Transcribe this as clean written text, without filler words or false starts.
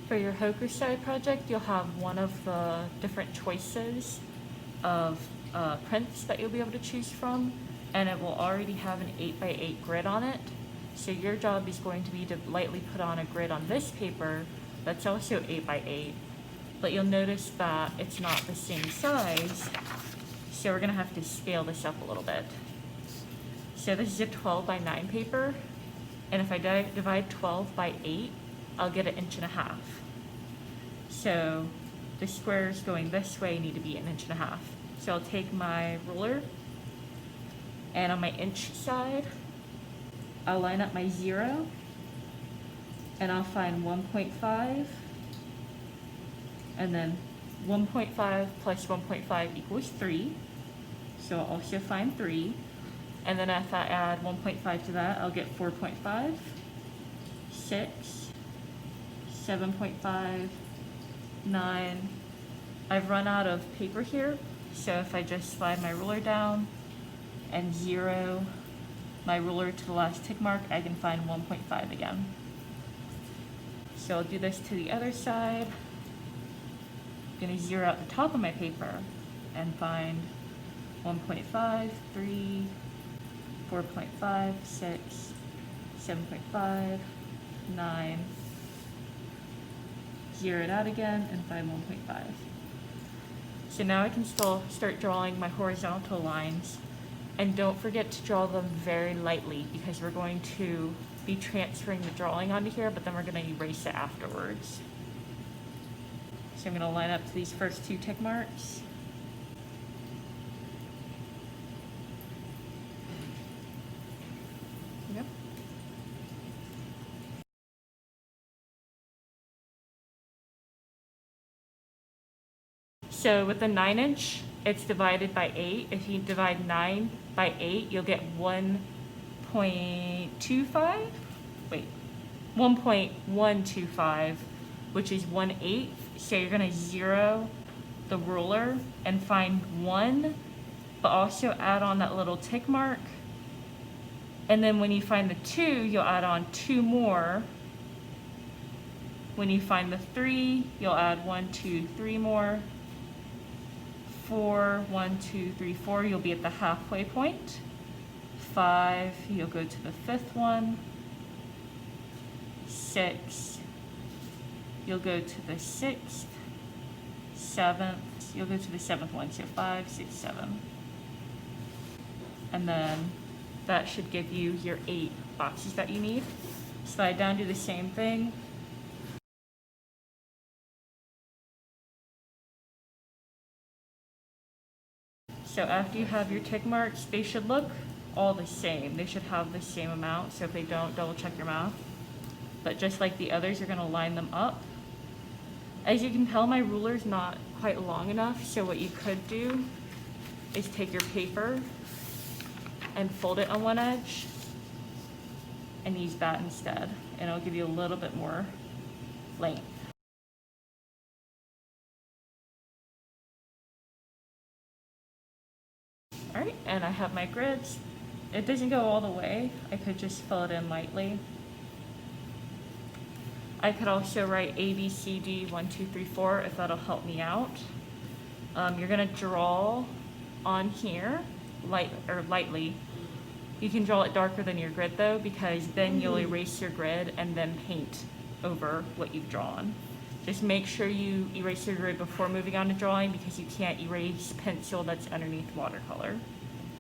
For your Hokusai project, you'll have one of the different choices of prints that you'll be able to choose from, and it will already have an 8x8 grid on it. So your job is going to be to lightly put on a grid on this paper that's also 8x8, but you'll notice that it's not the same size, so we're gonna have to scale this up a little bit. So this is a 12x9 paper, and if I divide 12 by 8, I'll get 1.5 inches. So the squares going this way need to be 1.5 inches. So I'll take my ruler, and on my inch side, I'll line up my 0, and I'll find 1.5, and then 1.5 plus 1.5 equals 3. So I'll also find 3. And then if I add 1.5 to that, I'll get 4.5, 6, 7.5, 9. I've run out of paper here, so if I just slide my ruler down and 0 my ruler to the last tick mark, I can find 1.5 again. So I'll do this to the other side. I'm going to 0 out the top of my paper and find 1.5, 3, 4.5, 6, 7.5, 9, 0 it out again, and find 1.5. So now I can start drawing my horizontal lines, and don't forget to draw them very lightly because we're going to be transferring the drawing onto here, but then we're going to erase it afterwards. So I'm going to line up to these first 2 tick marks. Yep. So with the 9-inch, it's divided by 8. If you divide 9 by 8, you'll get 1.25? Wait, 1.125, which is 1/8. So you're gonna 0 the ruler and find 1, but also add on that little tick mark. And then when you find the 2, you'll add on 2 more. When you find the 3, you'll add 1, 2, 3 more. 4, 1, 2, 3, 4, you'll be at the halfway point. 5, you'll go to the 5th one. 6, you'll go to the 6th. 7th, you'll go to the 7th one. So 5, 6, 7. And then that should give you your 8 boxes that you need. Slide down, do the same thing. So after you have your tick marks, they should look all the same. They should have the same amount, so if they don't, double check your math. But just like the others, you're gonna line them up. As you can tell, my ruler's not quite long enough, so what you could do is take your paper and fold it on one edge and use that instead, and it'll give you a little bit more length. All right, and I have my grids. It doesn't go all the way. I could just fill it in lightly. I could also write A, B, C, D, 1, 2, 3, 4 if that'll help me out. You're gonna draw on here lightly. You can draw it darker than your grid though, because then you'll erase your grid and then paint over what you've drawn. Just make sure you erase your grid before moving on to drawing, because you can't erase pencil that's underneath watercolor.